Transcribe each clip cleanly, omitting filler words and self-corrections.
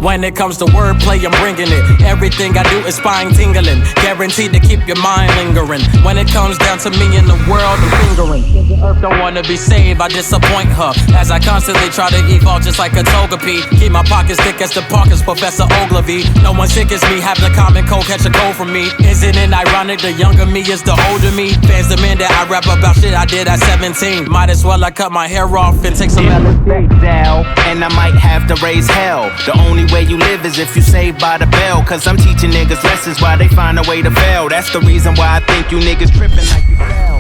When it comes to wordplay, I'm bringing it. Everything I do is spine tingling, guaranteed to keep your mind lingering. When it comes down to me in the world, I'm fingering. Earth don't wanna be saved, I disappoint her as I constantly try to evolve just like a togepi. Keep my pockets thick as the Parkers, Professor Ogilvy. No one sick as me, have the common cold, catch a cold from me. Isn't it ironic? The younger me is the older me. Fans demand that I rap about shit I did at 17. Might as well I cut my hair off and take some LSD down. And I might have to raise hell. The only way you live is if you saved by the bell. Cause I'm teaching niggas lessons while they find a way to fail. That's the reason why I think you niggas tripping like you fell.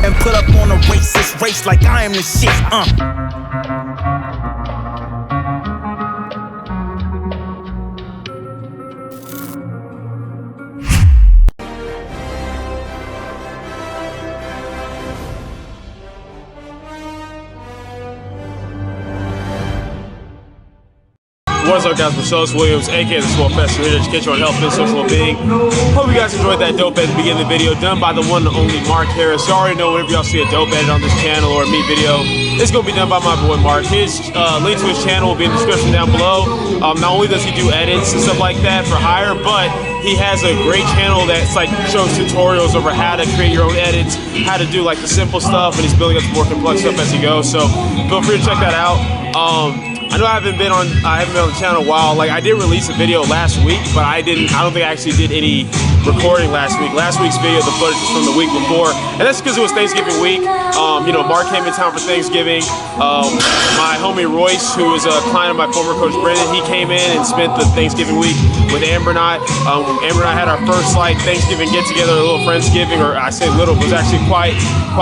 And put up on a racist race like I am the shit, What's up, guys? Marcellus Williams, aka TheSwolefessor, here to educate you on health and social well-being. Hope you guys enjoyed that dope edit at the beginning of the video, done by the one and only Mark Harris. You already know whenever y'all see a dope edit on this channel or a me video, it's gonna be done by my boy Mark. His link to his channel will be in the description down below. Not only does he do edits and stuff like that for hire, but he has a great channel that's like shows tutorials over how to create your own edits, how to do like the simple stuff, and he's building up some more complex stuff as he goes. So feel free to check that out. I know I haven't been on the channel in a while. Like I did release a video last week, but I don't think I actually did any recording last week. Last week's video, the footage was from the week before, and that's because it was Thanksgiving week. You know, Mark came in town for Thanksgiving. My homie Royce, who is a client of my former coach Brendan, he came in and spent the Thanksgiving week with Amber and I. Amber and I had our first like Thanksgiving get together, a little Friendsgiving, or I say little, but it was actually quite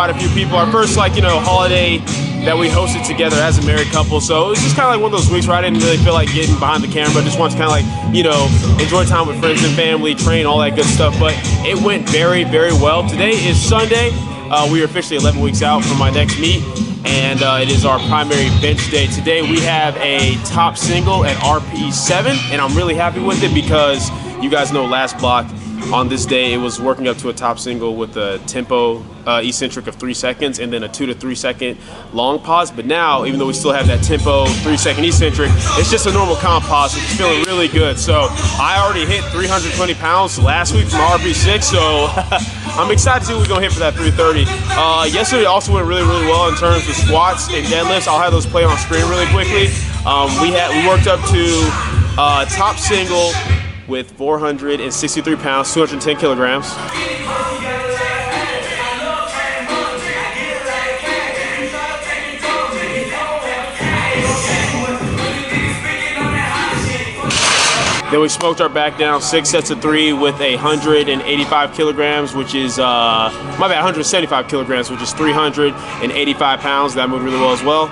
a few people. Our first like holiday that we hosted together as a married couple. So it was just kind of like one of those weeks where I didn't really feel like getting behind the camera. Just wanted to kind of like, enjoy time with friends and family, train, all that good stuff. But it went very, very well. Today is Sunday. We are officially 11 weeks out from my next meet, and it is our primary bench day. Today we have a top single at RPE 7, and I'm really happy with it because you guys know last block on this day it was working up to a top single with a tempo eccentric of 3 seconds and then a 2 to 3 second long pause. But now, even though we still have that tempo 3 second eccentric, it's just a normal comp pause, which is feeling really good. So I already hit 320 pounds last week from RP6, so I'm excited to see what we're gonna hit for that 330. Yesterday also went really, really well in terms of squats and deadlifts. I'll have those play on screen really quickly. We worked up to top single with 463 pounds, 210 kilograms. Then we smoked our back down 6 sets of 3 with 185 kilograms, which is, 175 kilograms, which is 385 pounds. That moved really well as well.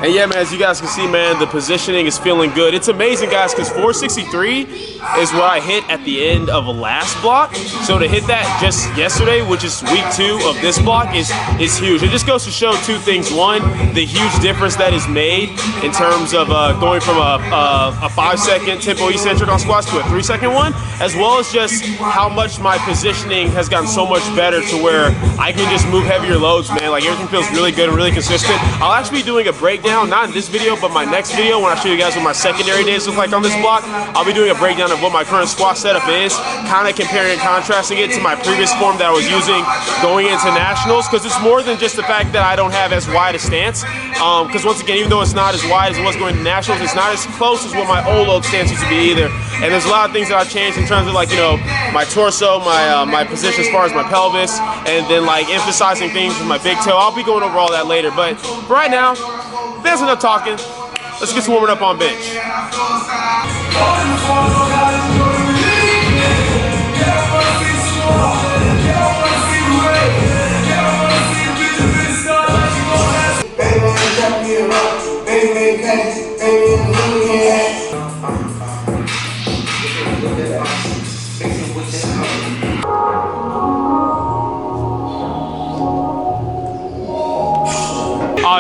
And yeah, man, as you guys can see, man, the positioning is feeling good. It's amazing, guys, because 463 is what I hit at the end of last block. So to hit that just yesterday, which is week 2 of this block, is huge. It just goes to show 2 things. One, the huge difference that is made in terms of going from a 5-second tempo eccentric on squats to a 3-second one, as well as just how much my positioning has gotten so much better to where I can just move heavier loads, man. Like everything feels really good and really consistent. I'll actually be doing a breakdown, not in this video, but my next video when I show you guys what my secondary days look like on this block. I'll be doing a breakdown of what my current squat setup is, kind of comparing and contrasting it to my previous form that I was using going into nationals, because it's more than just the fact that I don't have as wide a stance. Because once again, even though it's not as wide as it was going to nationals, it's not as close as what my old load stance used to be either. And there's a lot of things that I've changed in terms of like, my torso, my position as far as my pelvis, and then like emphasizing things with my big toe. I'll be going over all that later, but for right now, there's enough talking. Let's get warming up on bench.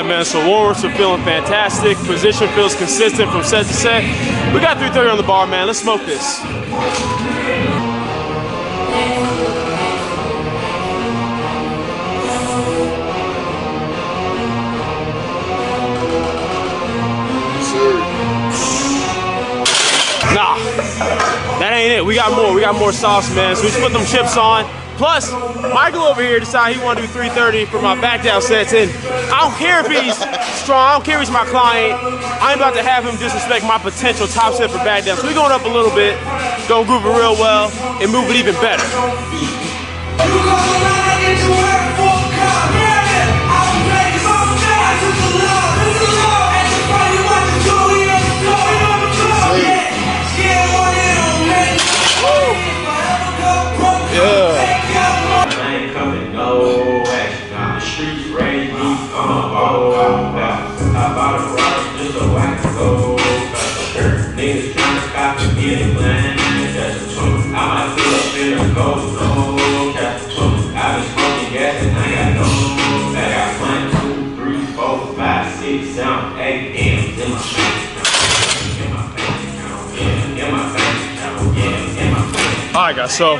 Alright, man, so warm-ups are feeling fantastic. Position feels consistent from set to set. We got 330 on the bar, man. Let's smoke this. Nah, that ain't it. We got more sauce, man. So we just put them chips on. Plus, Michael over here decided he wanted to do 330 for my back down sets, and I don't care if he's strong, I don't care if he's my client. I'm about to have him disrespect my potential top set for back down. So we're going up a little bit, gonna groove it real well, and move it even better. Alright guys, so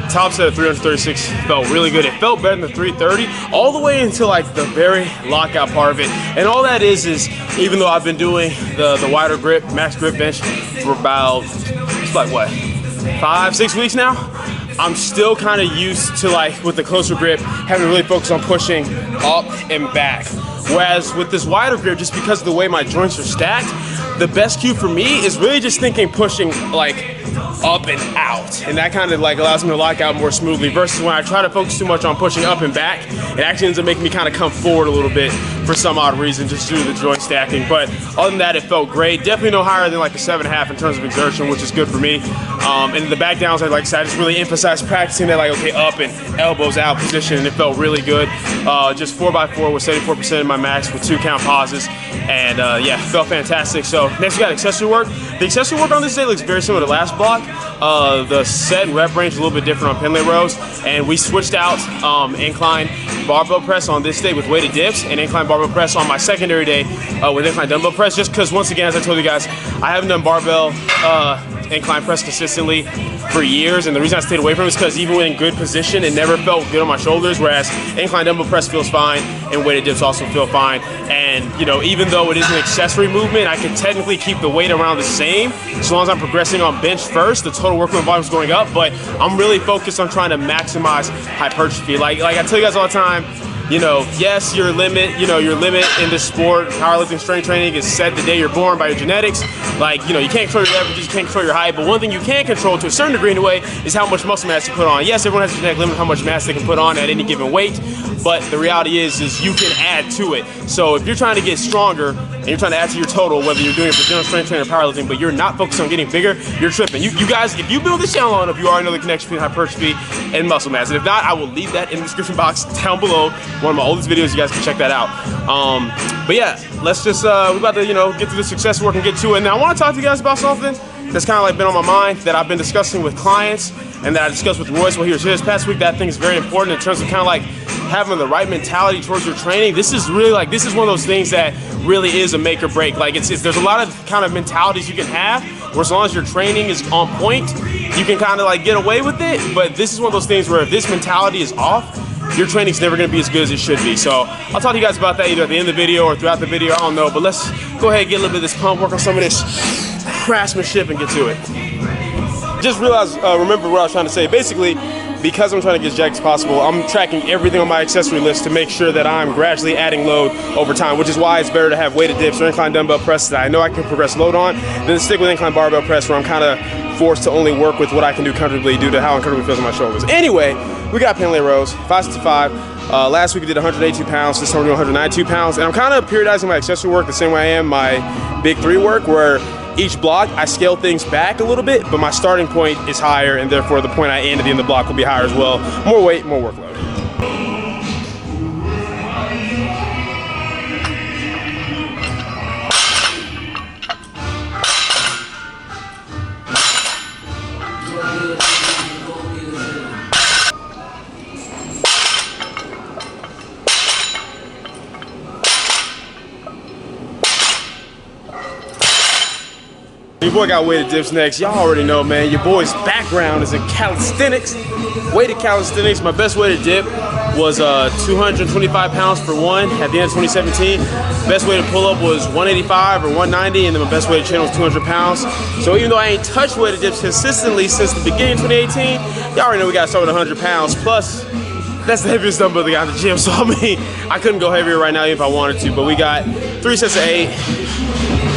top set of 336 felt really good. It felt better than the 330 all the way until like the very lockout part of it. And all that is even though I've been doing the wider grip, max grip bench for about, it's like what, 5-6 weeks now, I'm still kind of used to, like, with the closer grip, having to really focus on pushing up and back. Whereas with this wider grip, just because of the way my joints are stacked, the best cue for me is really just thinking pushing like up and out, and that kind of like allows me to lock out more smoothly, versus when I try to focus too much on pushing up and back, it actually ends up making me kind of come forward a little bit for some odd reason, just due to the joint stacking. But other than that, it felt great. Definitely no higher than like a 7.5 in terms of exertion, which is good for me. And the back downs, like I said, I just really emphasized practicing that, like, okay, up and elbows out position, and it felt really good. Just 4x4 with 74% of my max with 2 count pauses, and yeah, felt fantastic. So next we got accessory work. The accessory work on this day looks very similar to last block. The set and rep range is a little bit different on pin lay rows, and we switched out incline barbell press on this day with weighted dips, and incline barbell press on my secondary day with incline dumbbell press, just because, once again, as I told you guys, I haven't done barbell incline press consistently for years, and the reason I stayed away from it is because even when in good position, it never felt good on my shoulders, whereas incline dumbbell press feels fine, and weighted dips also feel fine. And, you know, even though it is an accessory movement, I can technically keep the weight around the same, so long as I'm progressing on bench first, the total workload volume is going up, but I'm really focused on trying to maximize hypertrophy. Like I tell you guys all the time, you know, yes, your limit in this sport, powerlifting, strength training, is set the day you're born by your genetics. Like, you know, you can't control your averages, you can't control your height, but one thing you can control to a certain degree anyway is how much muscle mass you put on. Yes, everyone has a genetic limit of how much mass they can put on at any given weight, but the reality is you can add to it. So if you're trying to get stronger and you're trying to add to your total, whether you're doing it for general strength training or powerlifting, but you're not focused on getting bigger, you're tripping. You guys, if you build this channel long enough, you already know the connection between hypertrophy and muscle mass. And if not, I will leave that in the description box down below. One of my oldest videos, you guys can check that out. But yeah, let's just, we're about to, you know, get through the success work and get to it. Now I want to talk to you guys about something that's kind of like been on my mind, that I've been discussing with clients, and that I discussed with Royce while he was here this past week. That thing is very important in terms of kind of like having the right mentality towards your training. This is really like, this is one of those things that really is a make or break. Like there's a lot of kind of mentalities you can have, where as long as your training is on point, you can kind of like get away with it. But this is one of those things where if this mentality is off, your training's never gonna be as good as it should be. So I'll talk to you guys about that either at the end of the video or throughout the video, I don't know. But let's go ahead and get a little bit of this pump, work on some of this craftsmanship, and get to it. Just realized, remember what I was trying to say. Basically, because I'm trying to get as jacked as possible, I'm tracking everything on my accessory list to make sure that I'm gradually adding load over time, which is why it's better to have weighted dips or incline dumbbell press that I know I can progress load on, than stick with incline barbell press where I'm kind of forced to only work with what I can do comfortably due to how uncomfortable it feels on my shoulders. Anyway, we got pin lay rows, 565. Last week we did 182 pounds, this time we're doing 192 pounds, and I'm kind of periodizing my accessory work the same way I am my big 3 work, where each block I scale things back a little bit, but my starting point is higher, and therefore the point I end at the end of the block will be higher as well. More weight, more workload. Your boy got weighted dips next. Y'all already know, man. Your boy's background is in calisthenics. Weighted calisthenics. My best weighted dip was 225 pounds for one at the end of 2017. Best weighted pull up was 185 or 190, and then my best weighted channel was 200 pounds. So even though I ain't touched weighted dips consistently since the beginning of 2018, y'all already know we got to start with 100 pounds. Plus, that's the heaviest dumbbell they got in the gym. So I mean, I couldn't go heavier right now even if I wanted to. But we got 3 sets of 8.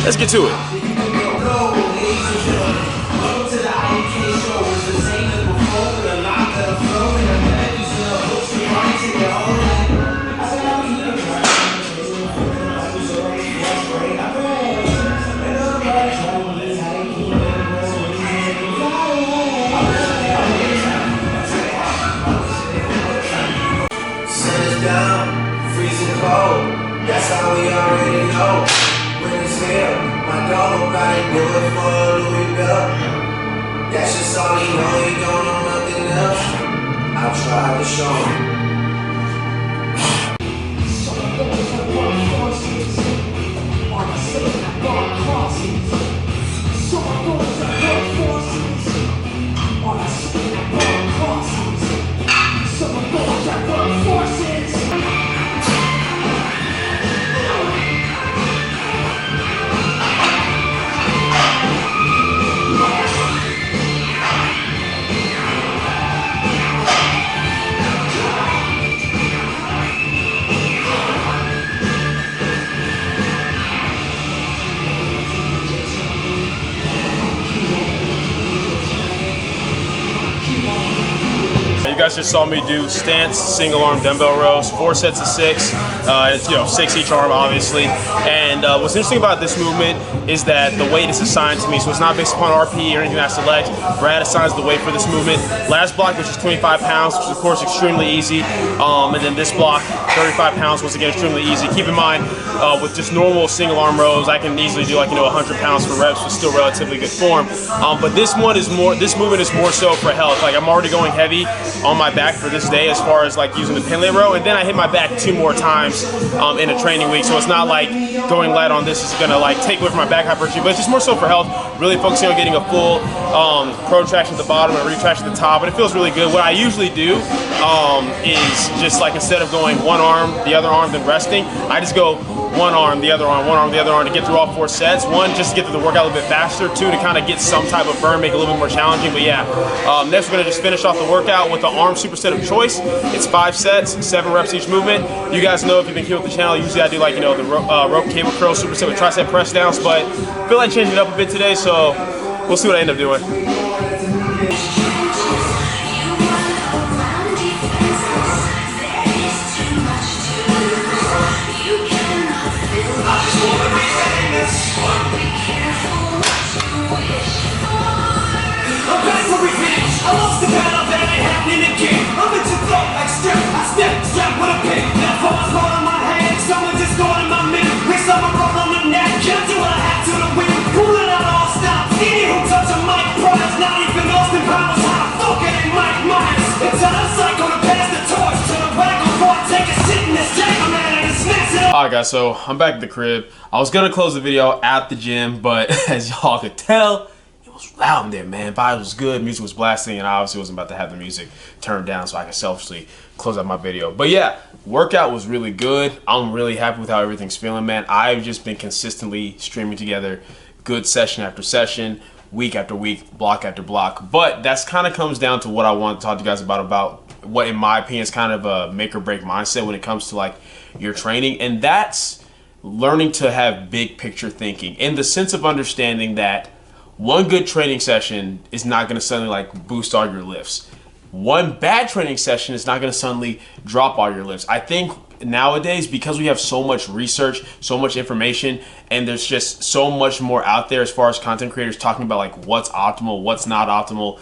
Let's get to it. That's how we already know. When it's here, my dog got it good for a Louis belt. That's just all he know, he don't know nothing else. I'll try to show him. You guys just saw me do stance, single arm dumbbell rows, 4 sets of 6. It's, 6 each arm, obviously. And what's interesting about this movement is that the weight is assigned to me, so it's not based upon RPE or anything I select. Brad assigns the weight for this movement. Last block, which is 25 pounds, which is of course extremely easy. And then this block, 35 pounds, once again extremely easy. Keep in mind, with just normal single arm rows, I can easily do 100 pounds for reps with still relatively good form. But this movement is more so for health. Like, I'm already going heavy on my back for this day as far as using the pin lay row, and then I hit my back 2 more times in a training week. So it's not like going light on this is gonna take away from my back hypertrophy, but it's just more so for health. Really focusing on getting a full protraction at the bottom and retraction at the top, and it feels really good. What I usually do is just instead of going one arm, the other arm, then resting, I just go one arm, the other arm, one arm, the other arm to get through all 4 sets. 1, just to get through the workout a little bit faster. 2, to kind of get some type of burn, make it a little bit more challenging. But yeah, next we're gonna just finish off the workout with the arm superset of choice. It's 5 sets, 7 reps each movement. You guys know if you've been here with the channel, usually I do the rope cable curl superset with tricep press downs, but I feel like changing it up a bit today, so we'll see what I end up doing. Alright guys, so I'm back at the crib. I was gonna close the video at the gym, but as y'all could tell, it was loud in there, man. Vibe was good, music was blasting, and I obviously wasn't about to have the music turned down so I could selfishly close out my video. But yeah, workout was really good. I'm really happy with how everything's feeling, man. I've just been consistently streaming together good session after session, week after week, block after block. But that's kind of comes down to what I want to talk to you guys about what in my opinion is kind of a make or break mindset when it comes to your training, and that's learning to have big picture thinking in the sense of understanding that one good training session is not going to suddenly boost all your lifts. One bad training session is not going to suddenly drop all your lifts. I think nowadays, because we have so much research, so much information, and there's just so much more out there as far as content creators talking about what's optimal, what's not optimal,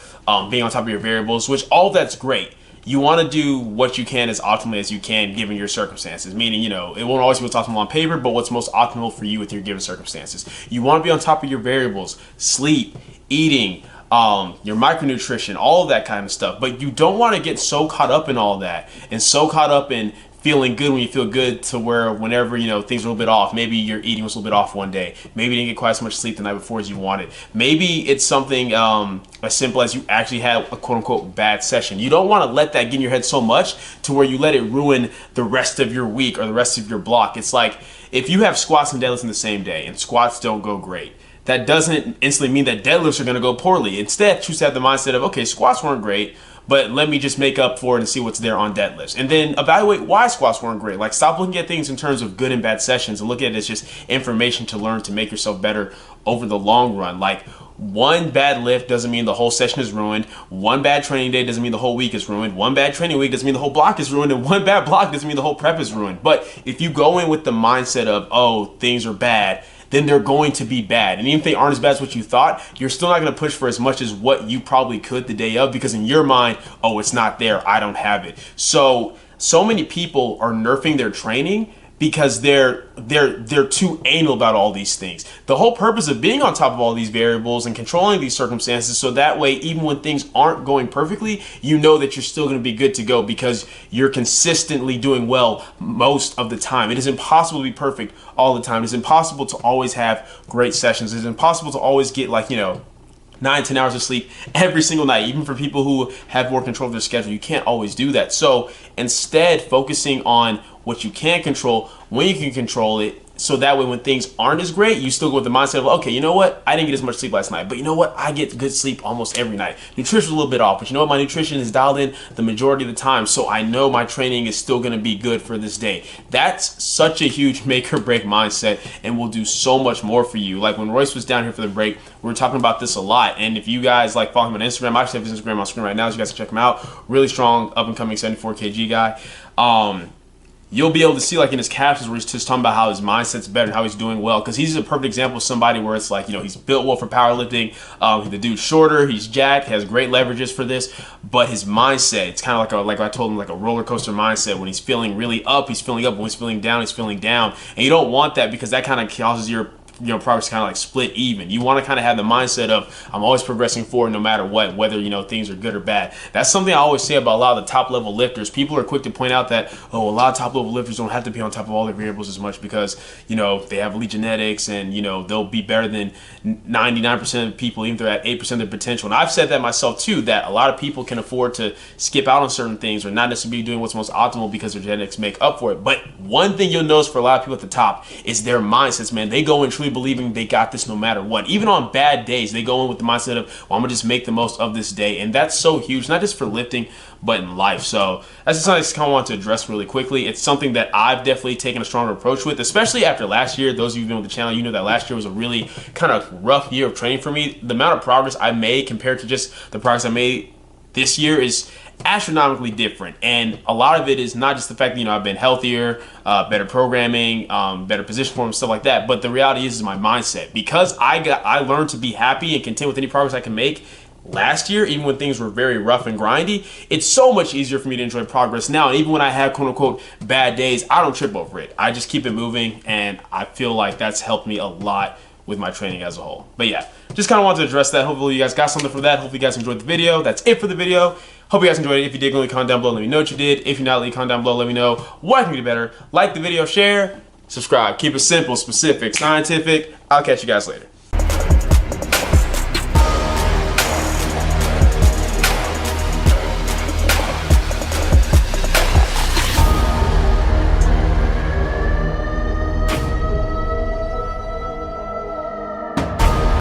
being on top of your variables, which all that's great. You want to do what you can as optimally as you can given your circumstances, meaning, it won't always be what's optimal on paper, but what's most optimal for you with your given circumstances. You want to be on top of your variables, sleep, eating, your micronutrition, all of that kind of stuff, but you don't want to get so caught up in all that and so caught up in feeling good when you feel good, to where whenever, you know, things are a little bit off, maybe your eating was a little bit off one day, maybe you didn't get quite as much sleep the night before as you wanted, maybe it's something as simple as you actually had a quote-unquote bad session. You don't want to let that get in your head so much to where you let it ruin the rest of your week or the rest of your block. It's like if you have squats and deadlifts in the same day and squats don't go great, that doesn't instantly mean that deadlifts are going to go poorly. Instead, choose to have the mindset of, okay, squats weren't great, but let me just make up for it and see what's there on deadlifts. And then evaluate why squats weren't great. Like, stop looking at things in terms of good and bad sessions and look at it as just information to learn to make yourself better over the long run. Like, one bad lift doesn't mean the whole session is ruined. One bad training day doesn't mean the whole week is ruined. One bad training week doesn't mean the whole block is ruined. And one bad block doesn't mean the whole prep is ruined. But if you go in with the mindset of, oh, things are bad, then they're going to be bad. And even if they aren't as bad as what you thought, you're still not going to push for as much as what you probably could the day of, because in your mind, oh, it's not there, I don't have it. So many people are nerfing their training because they're too anal about all these things. The whole purpose of being on top of all these variables and controlling these circumstances, so that way, even when things aren't going perfectly, you know that you're still going to be good to go because you're consistently doing well most of the time. It is impossible to be perfect all the time. It's impossible to always have great sessions. It's impossible to always get, like, 9-10 hours of sleep every single night. Even for people who have more control of their schedule, you can't always do that. So instead, focusing on what you can control, when you can control it, so that way when things aren't as great, you still go with the mindset of, okay, you know what, I didn't get as much sleep last night, but you know what, I get good sleep almost every night. Nutrition's a little bit off, but you know what, my nutrition is dialed in the majority of the time, so I know my training is still going to be good for this day. That's such a huge make or break mindset, and will do so much more for you. Like when Royce was down here for the break, we were talking about this a lot, and if you guys like follow him on Instagram, I actually have his Instagram on screen right now, so you guys can check him out. Really strong, up and coming 74 kg guy. You'll be able to see, like, in his captions where he's just talking about how his mindset's better and how he's doing well, because he's a perfect example of somebody where it's like, he's built well for powerlifting. The dude's shorter, he's jacked, has great leverages for this, but his mindset, it's kind of like I told him, like a roller coaster mindset. When he's feeling really up, he's feeling up. When he's feeling down, he's feeling down. And you don't want that, because that kind of causes your progress kind of like split even. You want to kind of have the mindset of, I'm always progressing forward no matter what, whether things are good or bad. That's something I always say about a lot of the top level lifters. People are quick to point out that, a lot of top level lifters don't have to be on top of all their variables as much because they have elite genetics, and they'll be better than 99% of people, even if they're at 8% of their potential. And I've said that myself too, that a lot of people can afford to skip out on certain things or not necessarily doing what's most optimal because their genetics make up for it. But one thing you'll notice for a lot of people at the top is their mindsets, man. They go in truly believing they got this no matter what. Even on bad days, they go in with the mindset of, well, I'm gonna just make the most of this day. And that's so huge, not just for lifting, but in life. So that's just something I just kind of want to address really quickly. It's something that I've definitely taken a stronger approach with, especially after last year. Those of you who've been with the channel, you know that last year was a really kind of rough year of training for me. The amount of progress I made compared to just the progress I made this year is astronomically different, and a lot of it is not just the fact that I've been healthier, better programming, better position form, stuff like that, but the reality is my mindset. Because I learned to be happy and content with any progress I can make last year, even when things were very rough and grindy, it's so much easier for me to enjoy progress now. And even when I have quote unquote bad days, I don't trip over it. I just keep it moving, and I feel like that's helped me a lot with my training as a whole. But yeah, just kind of wanted to address that. Hopefully you guys got something from that. Hopefully you guys enjoyed the video. That's it for the video. Hope you guys enjoyed it. If you did, leave a comment down below. Let me know what you did. If you're not, leave a comment down below. Let me know what I can do better. Like the video, share, subscribe. Keep it simple, specific, scientific. I'll catch you guys later.